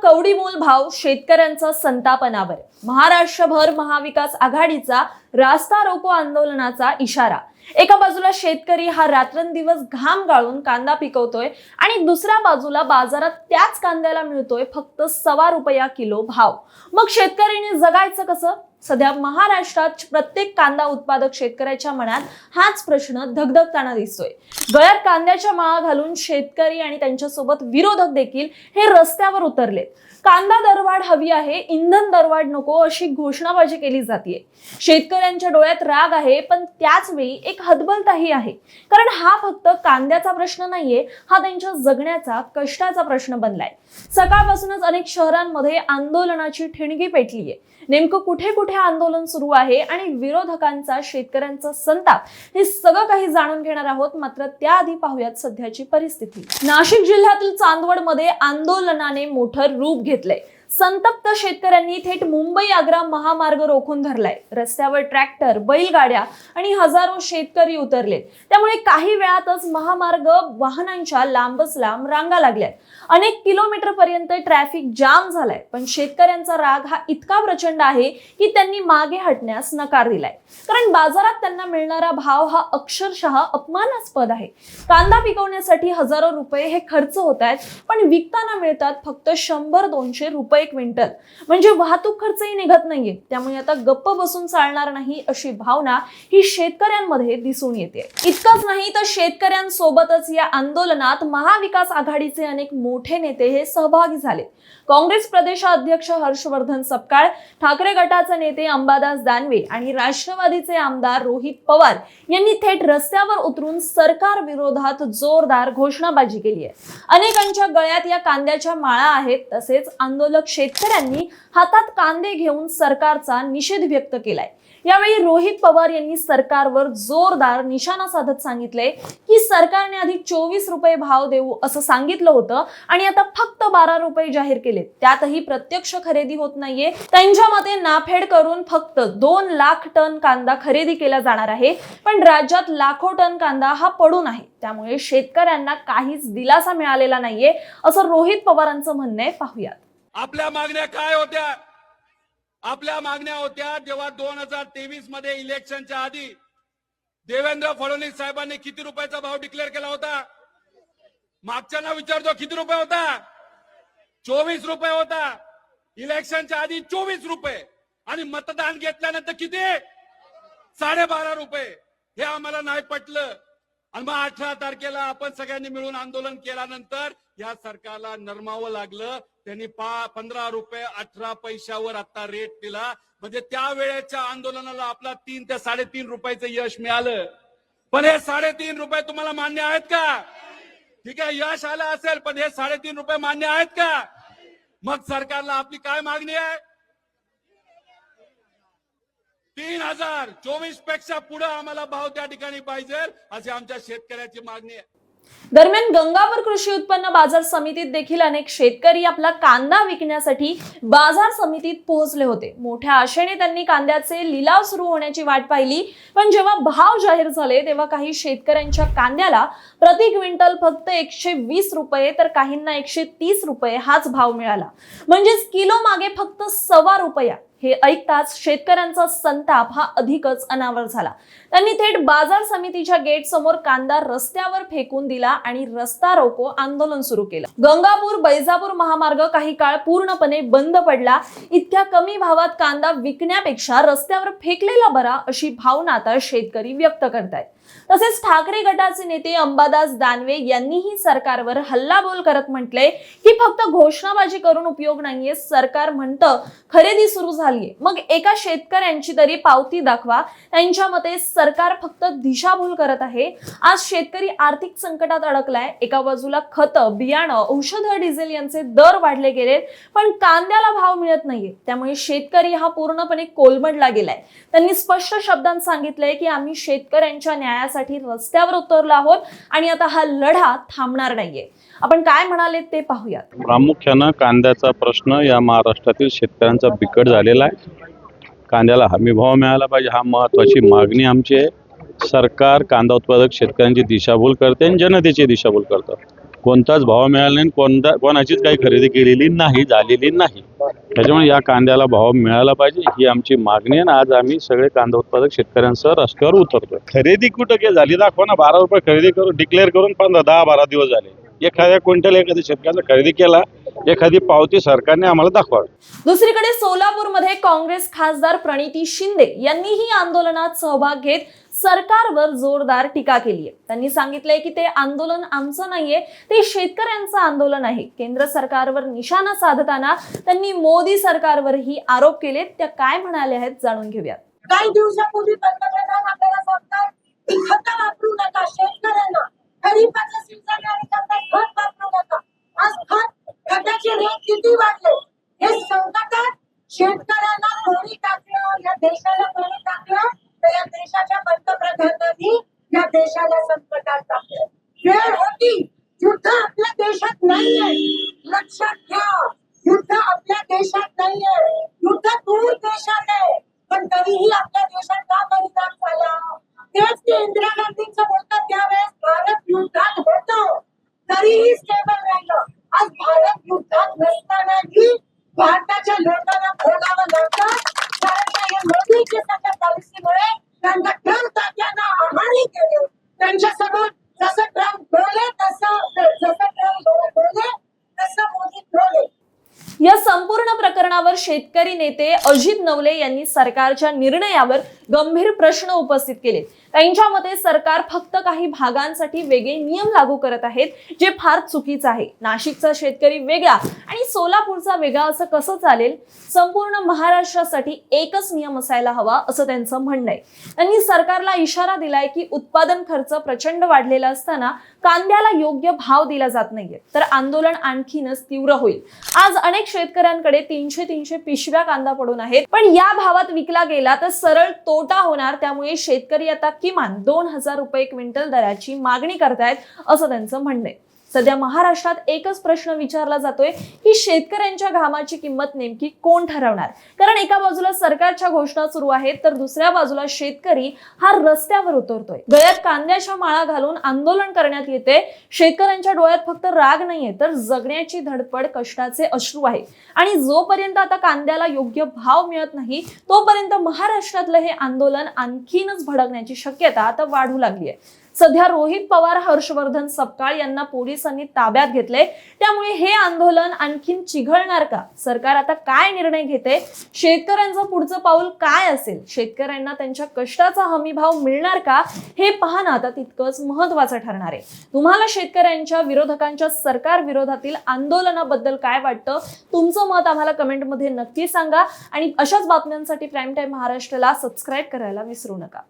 कवडीमोल भाव, शेतकऱ्यांचा संतापनावर. महाराष्ट्रभर महाविकास आघाडीचा रास्ता रोको आंदोलनाचा इशारा. एका बाजूला शेतकरी हा रात्रंदिवस घाम गाळून कांदा पिकवतोय आणि दुसऱ्या बाजूला बाजारात त्याच कांद्याला मिळतोय फक्त ₹1.25 किलो भाव. मग शेतकऱ्यांनी जगायचं कसं? सध्या महाराष्ट्रात प्रत्येक कांदा उत्पादक शेतकऱ्याच्या मनात हाच प्रश्न धगधगताना दिसतोय. गळ्यात कांद्याच्या माळा घालून शेतकरी आणि त्यांच्यासोबत विरोधक देखील हे रस्त्यावर उतरलेत. कांदा दरवाढ हवी आहे, इंधन दरवाढ नको अशी घोषणाबाजी केली जाते. शेतकऱ्यांच्या डोळ्यात राग आहे, पण त्याच वेळी एक हतबलताही आहे. कारण हा फक्त कांद्याचा प्रश्न नाहीये, हा त्यांच्या जगण्याचा, कष्टाचा प्रश्न बनलाय. सकाळपासूनच अनेक शहरांमध्ये आंदोलनाची ठिणगी पेटलीये. नेमकं कुठे कुठे आंदोलन सुरू आहे आणि विरोधकांचा, शेतकऱ्यांचा संताप, हे सगळं काही जाणून घेणार आहोत. मात्र त्याआधी पाहूयात सध्याची परिस्थिती. नाशिक जिल्ह्यातील चांदवडमध्ये आंदोलनाने मोठं रूप घेतलंय. संतप्त शेतकऱ्यांनी थेट मुंबई-आग्रा महामार्ग रोखून धरलाय. रस्त्यावर ट्रॅक्टर, बैलगाड्या आणि हजारो शेतकरी उतरलेत. त्यामुळे काही वेळातच महामार्ग वाहनांच्या लांबच लांब रांगा लागल्यात. अनेक किलोमीटर पर्यंत ट्रॅफिक जाम झालाय. पण शेतकऱ्यांचा राग हा इतका प्रचंड आहे की त्यांनी मागे हटण्यास नकार दिलाय. कारण बाजारात त्यांना मिळणारा भाव हा अक्षरशः अपमानास्पद आहे. कांदा पिकवण्यासाठी हजारो रुपये हे खर्च होत आहेत, पण विकताना मिळतात फक्त 100-200 रुपये क्विंटल. म्हणजे वाहतूक खर्चही निघत नाहीये. त्यामुळे आता गप्प बसून चालणार नाही अशी भावना ही शेतकऱ्यांमध्ये दिसून येते. इतकंच नाही तर शेतकऱ्यांसोबतच या आंदोलनात महाविकास आघाडीचे अनेक मोठे नेते हे सहभागी झाले. काँग्रेस प्रदेशाध्यक्ष हर्षवर्धन सपकाळ, ठाकरे गटाचे नेते अंबादास दानवे आणि राष्ट्रवादीचे आमदार रोहित पवार यांनी थेट रस्त्यावर उतरून सरकार विरोधात जोरदार घोषणाबाजी केली आहे. अनेकांच्या गळ्यात या कांद्याच्या माळा आहेत. तसेच आंदोलक शेतकऱ्यांनी हातात कांदे घेऊन सरकारचा निषेध व्यक्त केलाय. यावेळी रोहित पवार यांनी सरकारवर जोरदार निशाणा साधत सांगितले की सरकारने आधी 24 रुपये भाव देऊ असं सांगितलं होतं आणि आता फक्त 12 रुपये जाहीर केले. त्यातही प्रत्यक्ष खरेदी होत नाहीये. त्यांच्या मते नाफेड करून फक्त 2 लाख टन कांदा खरेदी केला जाणार आहे. पण राज्यात लाखो टन कांदा हा पडून आहे. त्यामुळे शेतकऱ्यांना काहीच दिलासा मिळालेला नाहीये असं रोहित पवारांचं म्हणणं आहे. पाहूयात. आपल्या मागण्या काय होत्या? आपल्या मागण्या होत्या जेव्हा 2023 मध्ये इलेक्शनच्या आधी देवेंद्र फडणवीस साहेबांनी किती रुपयाचा भाव डिक्लेअर केला होता? मागच्यांना विचारतो, किती रुपये होता? 24 रुपये होता. इलेक्शनच्या आधी 24 रुपये आणि मतदान घेतल्यानंतर किती? 12.5 रुपये. हे आम्हाला नाही पटलं आणि मग 18 तारखेला आपण सगळ्यांनी मिळून आंदोलन केल्यानंतर या सरकारला नरमावं लागलं. त्यांनी 15 रुपये 18 पैशावर आता रेट दिला. म्हणजे त्यावेळेच्या आंदोलनाला आपला 3 ते 3.5 रुपयाचं यश मिळालं. पण हे 3.5 रुपये तुम्हाला मान्य आहेत का? ठीक आहे, यश आलं असेल, पण हे 3.5 रुपये मान्य आहेत का? मग सरकारला आपली काय मागणी आहे? 3024 पेक्षा पुढे आम्हाला भाव त्या ठिकाणी पाहिजे अशी आमच्या शेतकऱ्याची मागणी आहे. दरम्यान गंगापूर कृषी उत्पन्न बाजार समितीत देखील अनेक शेतकरी आपला कांदा विकण्यासाठी बाजार समितीत पोहोचले होते. मोठ्या आशेने त्यांनी कांद्याचे लिलाव सुरू होण्याची वाट पाहिली. पण जेव्हा भाव जाहीर झाले तेव्हा काही शेतकऱ्यांच्या कांद्याला प्रति क्विंटल फक्त 120 रुपये तर काहींना 130 रुपये हाच भाव मिळाला. म्हणजेच किलो मागे फक्त ₹1.25. हे ऐकताच शेतकऱ्यांचा संताप हा अधिकच अनावर झाला. त्यांनी थेट बाजार समितीच्या गेट समोर कांदा रस्त्यावर फेकून दिला आणि रस्ता रोको आंदोलन सुरू केलं. गंगापूर बैजापूर महामार्ग काही काळ पूर्णपणे बंद पडला. इतक्या कमी भावात कांदा विकण्यापेक्षा रस्त्यावर फेकलेला बरा अशी भावना आता शेतकरी व्यक्त करतायत. तसेच ठाकरे गटाचे नेते अंबादास दानवे यांनीही सरकारवर हल्लाबोल करत म्हटले की फक्त घोषणाबाजी करून उपयोग नाहीये. सरकार म्हणतं खरेदी सुरू झालीये, मग एका शेतकऱ्यांची तरी पावती दाखवा. त्यांच्या मते सरकार फक्त दिशाभूल करत आहे. आज शेतकरी आर्थिक संकटात अडकलाय. एका बाजूला खतं, बियाणं, औषधं, डिझेल यांचे दर वाढले गेलेत, पण कांद्याला भाव मिळत नाहीये. त्यामुळे शेतकरी हा पूर्णपणे कोलमडला गेलाय. त्यांनी स्पष्ट शब्दांत सांगितलंय की आम्ही शेतकऱ्यांच्या न्यायासाठी रस्त्यावर उतरलो आहोत आणि आता हा लढा थांबणार नाहीये. आपण काय म्हणाले ते पाहूयात. प्रामुख्याने कांद्याचा प्रश्न या महाराष्ट्रातील शेतकऱ्यांचा बिकट झालेला आहे. कांद्याला हमी भाव मिळाला पाहिजे, हा महत्त्वाची मागणी आमची आहे. सरकार कांदा उत्पादक शेतकऱ्यांची दिशाभूल करते आणि जनतेची दिशाभूल करतं. कोणताच भाव मिळाला नाही, कोणाचीच काही खरेदी केलेली नाही, झालेली नाही. त्याच्यामुळे या कांद्याला भाव मिळाला पाहिजे ही आमची मागणी आहे. आज आम्ही सगळे कांदा उत्पादक शेतकऱ्यांसह रस्त्यावर उतरतोय. खरेदी कुठं काय झाली दाखवा ना. 12 रुपये खरेदी करून डिक्लेअर करून 10-12 दिवस झाले. एखाद्या क्विंटल एखाद्या शेतकऱ्याचा खरेदी केला, एखादी पावती सरकारने आम्हाला दाखवावी. दुसरीकडे सोलापूरमध्ये काँग्रेस खासदार प्रणिती शिंदे यांनीही आंदोलनात सहभाग घेत सरकारवर जोरदार टीका केली आहे. त्यांनी सांगितलंय की ते आंदोलन आमचं नाहीये, ते शेतकऱ्यांचं आंदोलन आहे. केंद्र सरकारवर निशाणा साधताना त्यांनी मोदी सरकारवरही आरोप केले. त्या काय म्हणाल्या आहेत जाणून घेऊयात. काही दिवसापूर्वी पंतप्रधान आपल्याला सांगतात की खत वापरू नका, शेतकऱ्यांना खरीपाचं सीझन आहे त्यामुळे खत वापरू नका. आज खताचे रेट किती वाढले. हे संकटात शेतकऱ्यांना कोणी टाकलं, या देशाला कोणी टाकलं, तर या देशाच्या पंतप्रधानांनी या देशाला संकटात टाकलं. वेळ होती. युद्ध आपल्या देशात नाहीये, लक्षात घ्या. युद्ध आपल्या देशात नाहीये, युद्ध दूर देशात आहे. पण तरीही आपल्या देशात का परिणाम झाला. तेच ते इंदिरा गांधींचं बोलतात त्यावेळेस भारत युद्धात होतं तरीही स्टेबल राहिलं. आज भारत युद्धात नसतानाही भारताच्या लोकांना बोलावं लागतं, कारण हे मोदीच्या सगळ्या पॉलिसीमुळे त्यांना ट्रम्प तात्यांना आव्हाने केले. त्यांच्यासमोर जसं ट्रम्प बोले तसं मोदी बोले. या संपूर्ण प्रकरणावर शेतकरी नेते अजित नवले यांनी सरकारच्या निर्णयावर गंभीर प्रश्न उपस्थित केले. त्यांच्या मते सरकार फक्त काही भागांसाठी वेगळे नियम लागू करत आहेत, जे फार चुकीचं आहे. नाशिकचा शेतकरी वेगळा आणि सोलापूरचा वेगळा असं कसं चालेल. संपूर्ण महाराष्ट्रासाठी एकच नियम असायला हवा असं त्यांचं म्हणणं आहे. त्यांनी सरकारला इशारा दिलाय की उत्पादन खर्च प्रचंड वाढलेला असताना कांद्याला योग्य भाव दिला जात नाहीये, तर आंदोलन आणखीनच तीव्र होईल. आज अनेक शेतकऱ्यांकडे 300 पिशव्या कांदा पडून आहेत, पण या भावात विकला गेला तर सरळ तोटा होणार. त्यामुळे शेतकरी आता किमान 2000 रुपये क्विंटल दराची मागणी करतायत असं त्यांचं म्हणणं आहे. सध्या महाराष्ट्रात एकच प्रश्न विचारला जातोय की शेतकऱ्यांच्या घामाची किंमत नेमकी कोण ठरवणार. कारण एका बाजूला सरकारच्या घोषणा सुरू आहेत, तर दुसऱ्या बाजूला शेतकरी हा रस्त्यावर उतरतोय. गळ्यात कांद्याच्या माळा घालून आंदोलन करण्यात येते. शेतकऱ्यांच्या डोळ्यात फक्त राग नाहीये, तर जगण्याची धडपड, कष्टाचे अश्रू आहे. आणि जोपर्यंत आता कांद्याला योग्य भाव मिळत नाही, तोपर्यंत महाराष्ट्रातलं हे आंदोलन आणखीनच भडकण्याची शक्यता आता वाढू लागली आहे. सध्या रोहित पवार, हर्षवर्धन सपकाळ यांना पोलिसांनी ताब्यात घेतले. त्यामुळे हे आंदोलन आणखीन चिघळणार का. सरकार आता काय निर्णय घेते, शेतकऱ्यांचं पुढचं पाऊल काय असेल, शेतकऱ्यांना त्यांच्या कष्टाचा हमी भाव मिळणार का, हे पाहणं आता तितकंच महत्वाचं ठरणार आहे. तुम्हाला शेतकऱ्यांच्या विरोधकांच्या सरकार विरोधातील आंदोलनाबद्दल काय वाटतं, तुमचं मत आम्हाला कमेंटमध्ये नक्की सांगा. आणि अशाच बातम्यांसाठी प्राईम टाइम महाराष्ट्राला सबस्क्राईब करायला विसरू नका.